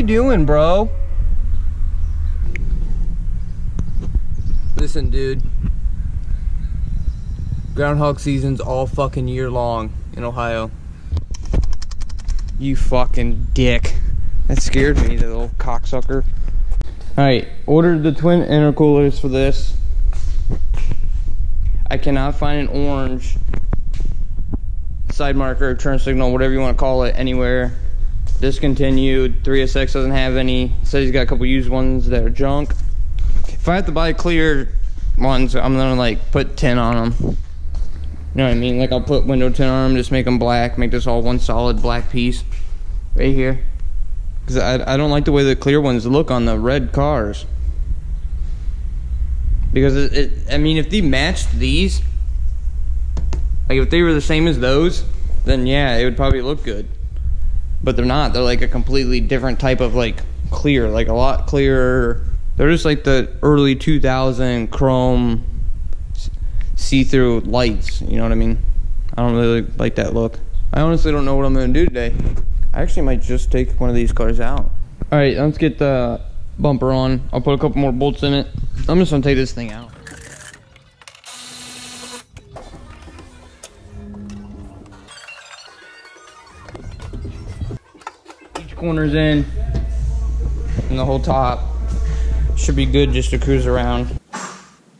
doing, bro? Listen, dude. Groundhog season's all fucking year long in Ohio. You fucking dick. That scared me, the little cocksucker. Alright, ordered the twin intercoolers for this. I cannot find an orange side marker, turn signal, whatever you want to call it, anywhere. Discontinued. 3SX doesn't have any. Says he's got a couple used ones that are junk. If I have to buy clear ones, I'm gonna like put 10 on them. You know what I mean? Like I'll put window tint on them, just make them black, make this all one solid black piece right here. Because I don't like the way the clear ones look on the red cars. Because I mean, if they matched these, like if they were the same as those, then yeah, it would probably look good. But they're not. They're like a completely different type of like clear, like a lot clearer. They're just like the early 2000 chrome see-through lights, you know what I mean? I don't really like that look. I honestly don't know what I'm gonna do today. I actually might just take one of these cars out. All right, let's get the bumper on. I'll put a couple more bolts in it. I'm just gonna take this thing out. Each corner's in, and the whole top should be good just to cruise around.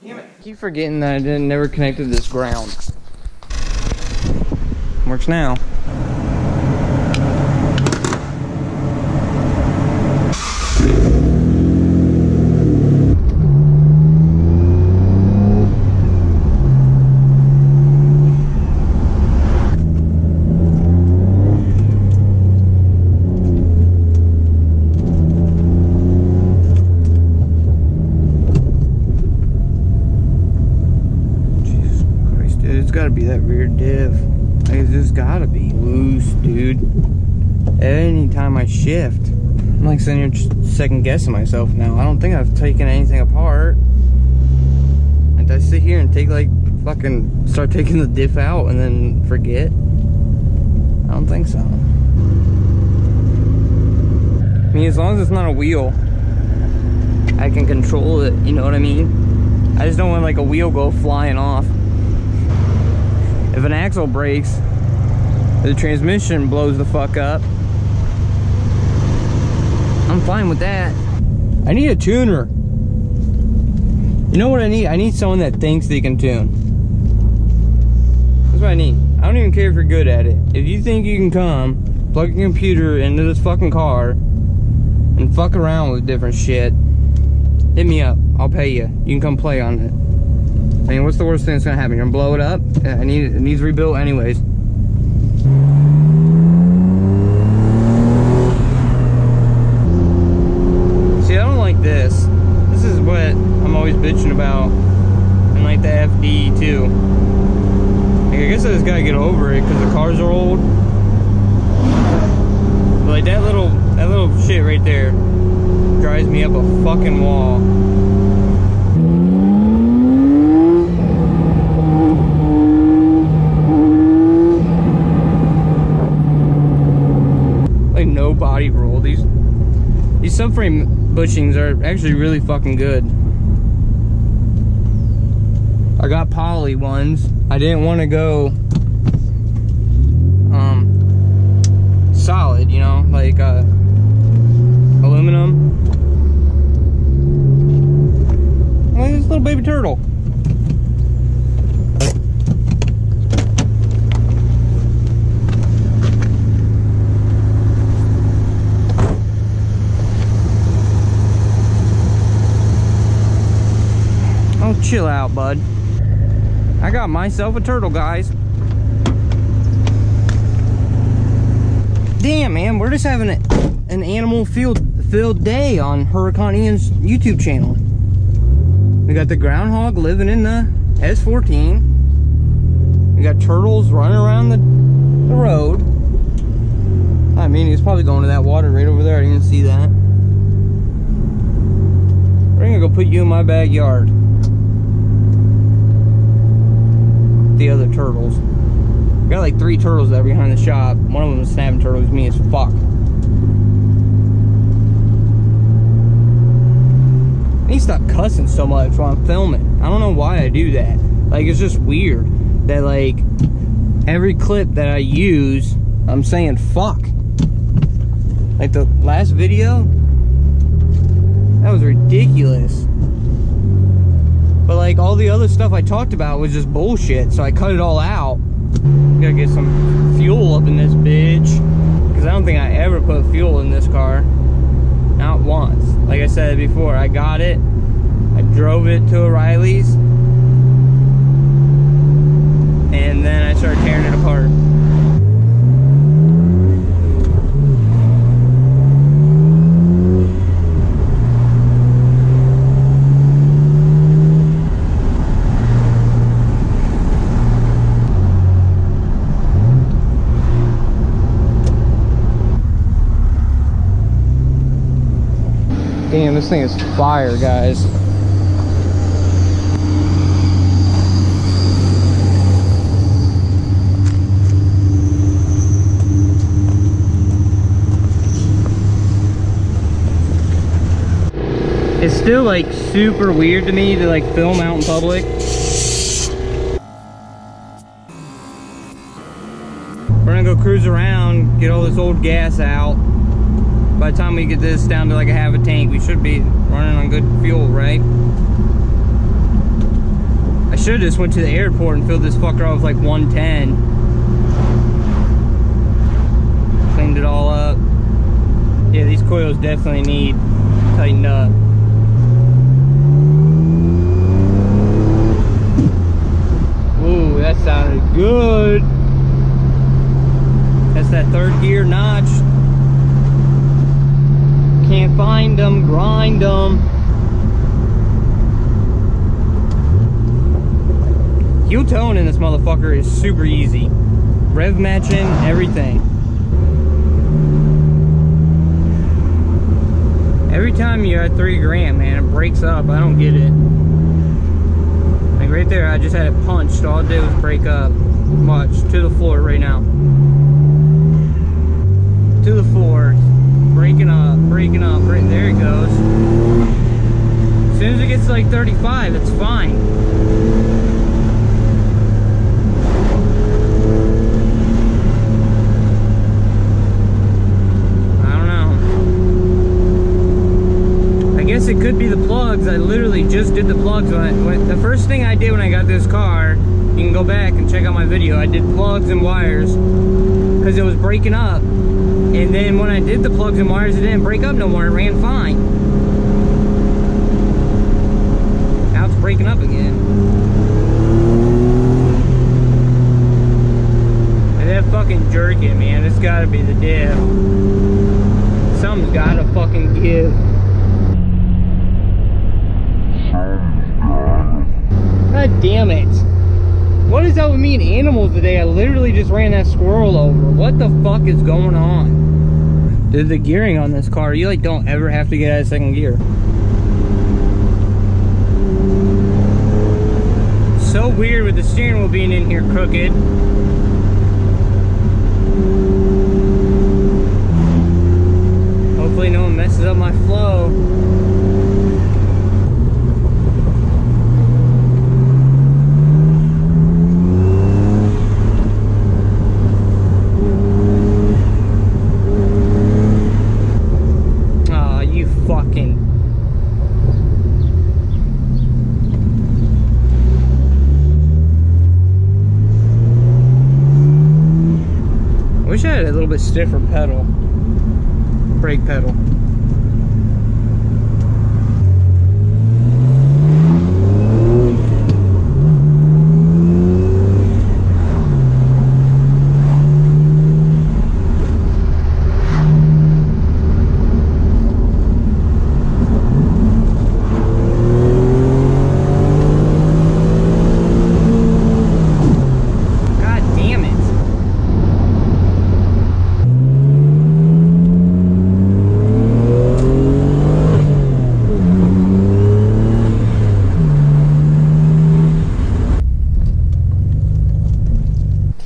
Damn it, I keep forgetting that I never connected this ground. Works now. It's gotta be that rear diff. Like, it's just gotta be loose, dude. Anytime I shift, I'm like sitting here just second guessing myself now. I don't think I've taken anything apart. And I sit here and take like fucking start taking the diff out and then forget? I don't think so. I mean, as long as it's not a wheel, I can control it, you know what I mean? I just don't want like a wheel go flying off. If an axle breaks, the transmission blows the fuck up, I'm fine with that. I need a tuner. You know what I need? I need someone that thinks they can tune. That's what I need. I don't even care if you're good at it. If you think you can come, plug your computer into this fucking car and fuck around with different shit, hit me up. I'll pay you. You can come play on it. I mean, what's the worst thing that's gonna happen? You're gonna blow it up? Yeah, it needs rebuilt anyways. See, I don't like this. This is what I'm always bitching about. And like the FD too. Like, I guess I just gotta get over it because the cars are old. But like that little shit right there drives me up a fucking wall. No body roll. These subframe bushings are actually really fucking good. I got poly ones. I didn't want to go solid, you know, like aluminum. Look at this little baby turtle. Chill out, bud. I got myself a turtle, guys. Damn, man, we're just having an animal filled day on Huracan Ian's YouTube channel. We got the groundhog living in the S14. We got turtles running around the road. I mean, he's probably going to that water right over there. I didn't even see that. We're gonna go put you in my backyard. The other turtles. Got like 3 turtles that are behind the shop. One of them is snapping turtles, me as fuck. need to stop cussing so much while I'm filming. I don't know why I do that. Like, it's just weird that, like, every clip that I use, I'm saying fuck. Like the last video, that was ridiculous. But like all the other stuff I talked about was just bullshit, so I cut it all out. Gotta get some fuel up in this bitch, because I don't think I ever put fuel in this car. Not once. Like I said before, I got it, I drove it to O'Reilly's, and then I started tearing it apart. Damn, this thing is fire, guys. It's still like super weird to me to like film out in public. We're gonna go cruise around, get all this old gas out. By the time we get this down to like a half a tank, we should be running on good fuel, right? I should have just went to the airport and filled this fucker up with like 110. Cleaned it all up. Yeah, these coils definitely need tightened up. Ooh, that sounded good. That's that third gear notch. Can't find them, grind them. Heel tone in this motherfucker is super easy. Rev matching, everything. Every time you're at 3 grand, man, it breaks up. I don't get it. Like right there, I just had it punched. All it did was break up. Watch, to the floor right now. To the floor. Breaking up, right there it goes. As soon as it gets to like 35, it's fine. I don't know. I guess it could be the plugs. I literally just did the plugs when the first thing I did when I got this car, you can go back and check out my video, I did plugs and wires because it was breaking up. And then when I did the plugs and wires, it didn't break up no more. It ran fine. Now it's breaking up again. And that fucking jerking, man. It's gotta be the diff. Something's gotta fucking give. God damn it. What is up with me and animals today? I literally just ran that squirrel over. What the fuck is going on? Dude, the gearing on this car, you like don't ever have to get out of second gear. So weird with the steering wheel being in here crooked. Hopefully no one messes up my flow. Wish I had a little bit stiffer pedal, brake pedal.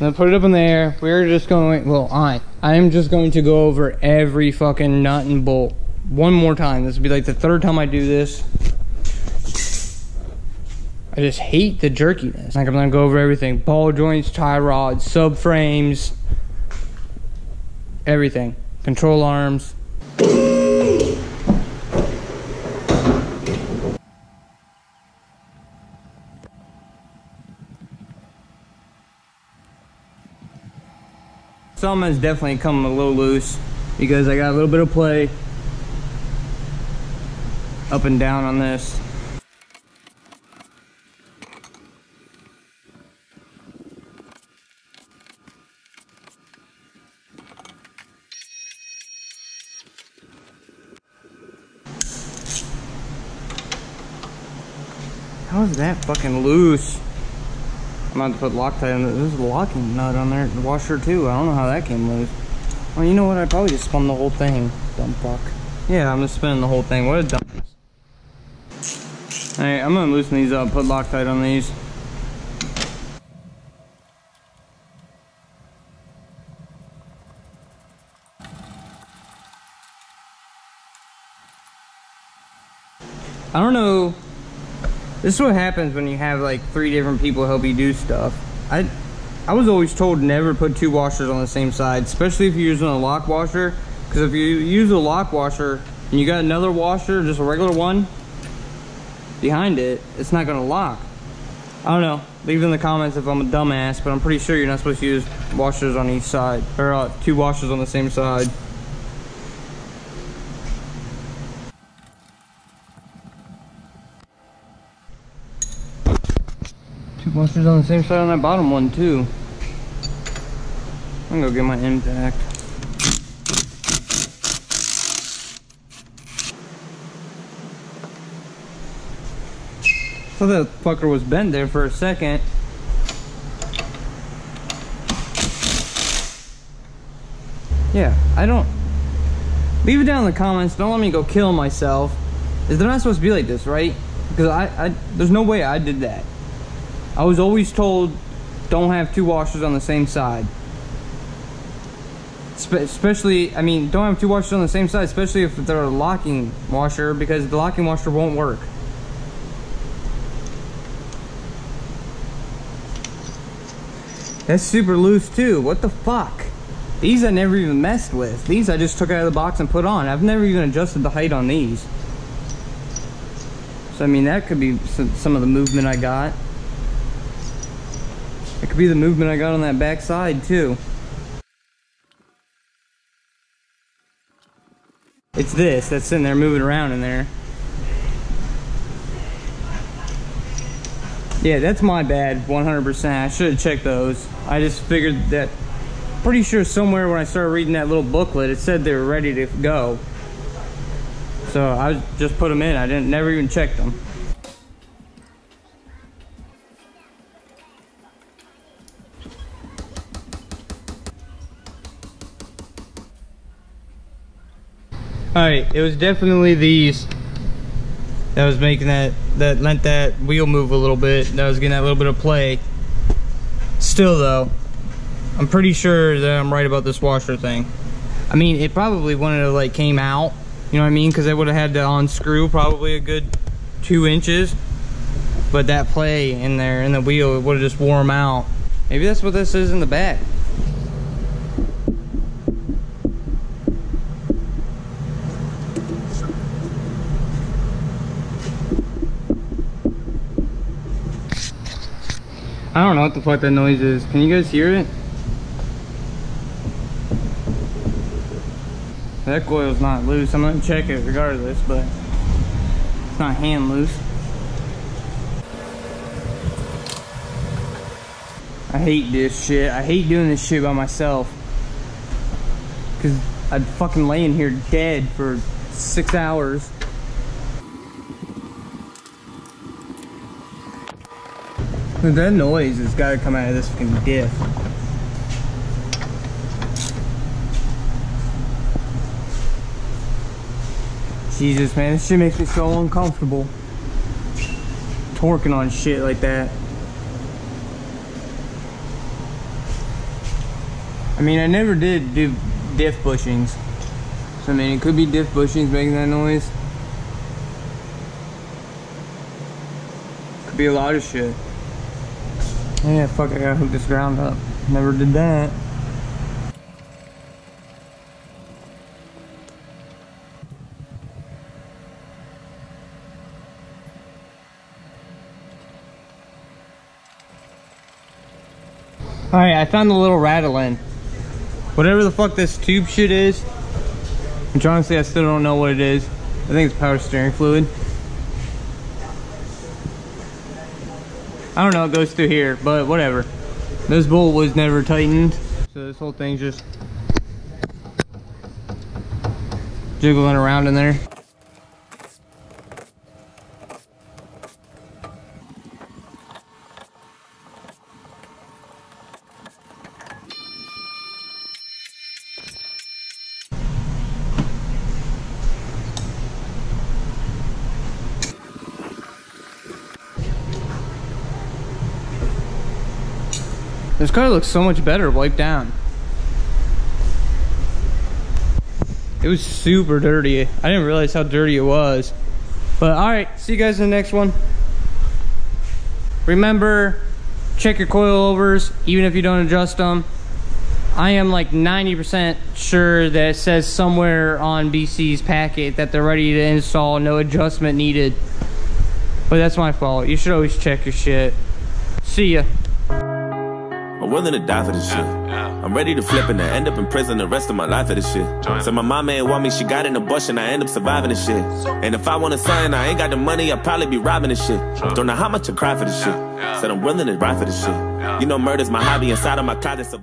Then put it up in there. We're just going, well, I am just going to go over every fucking nut and bolt one more time. This will be like the third time I do this. I just hate the jerkiness. Like, I'm gonna go over everything. Ball joints, tie rods, subframes, everything. Control arms. Some has definitely come a little loose because I got a little bit of play up and down on this. How is that fucking loose? I'm about to put Loctite on it. There's a locking nut on there, the washer too. I don't know how that came loose. Well, you know what? I probably just spun the whole thing. Dumb fuck. Yeah, I'm just spinning the whole thing. What a dumbass. Alright, I'm gonna loosen these up, put Loctite on these. I don't know. This is what happens when you have like 3 different people help you do stuff. I was always told never put 2 washers on the same side, especially if you're using a lock washer. Because if you use a lock washer and you got another washer, just a regular one, behind it, it's not gonna lock. I don't know. Leave in the comments if I'm a dumbass, but I'm pretty sure you're not supposed to use washers on each side, or 2 washers on the same side. Washers on the same side on that bottom one too. I'm gonna go get my impact. So that fucker was bent there for a second. Yeah, I don't. Leave it down in the comments. Don't let me go kill myself. They're not supposed to be like this, right? Because there's no way I did that. I was always told don't have 2 washers on the same side. Especially, I mean, don't have 2 washers on the same side, especially if they're a locking washer, because the locking washer won't work. That's super loose too. What the fuck? These I never even messed with. These I just took out of the box and put on. I've never even adjusted the height on these. So I mean, that could be some of the movement I got. It could be the movement I got on that back side too. It's this that's sitting there moving around in there. Yeah, that's my bad, 100%. I should have checked those. I just figured that, pretty sure somewhere when I started reading that little booklet, it said they were ready to go. So I just put them in. I never even checked them. Alright, it was definitely these that was making that lent that wheel move a little bit. That was getting that little bit of play. Still though, I'm pretty sure that I'm right about this washer thing. I mean, it probably wouldn't have like came out, you know what I mean? Because I would have had to unscrew probably a good 2 inches. But that play in there in the wheel, it would have just wore them out. Maybe that's what this is in the back. I don't know what the fuck that noise is. Can you guys hear it? That coil's not loose. I'm gonna check it regardless, but it's not hand loose. I hate this shit. I hate doing this shit by myself. Cause I'd fucking lay in here dead for 6 hours. That noise has got to come out of this fucking diff. Jesus, man, this shit makes me so uncomfortable. Torquing on shit like that. I mean, I never did do diff bushings. So, I mean, it could be diff bushings making that noise. Could be a lot of shit. Yeah, fuck, I gotta hook this ground up. Never did that. Alright, I found the little rattling. Whatever the fuck this tube shit is, which honestly I still don't know what it is. I think it's power steering fluid. I don't know, it goes through here, but whatever. This bolt was never tightened, so this whole thing's just jiggling around in there. This car looks so much better wiped down. It was super dirty. I didn't realize how dirty it was. But alright, see you guys in the next one. Remember, check your coilovers, even if you don't adjust them. I am like 90% sure that it says somewhere on BC's packet that they're ready to install, no adjustment needed. But that's my fault. You should always check your shit. See ya. I'm willing to die for this shit. I'm ready to flip and end up in prison the rest of my life for this shit. So my mama ain't want me, she got an abortion, I end up surviving this shit. And if I want a son, I ain't got the money, I'll probably be robbing this shit. Don't know how much I cry for this shit. Said I'm willing to ride for this shit. You know murder's my hobby inside of my closet, so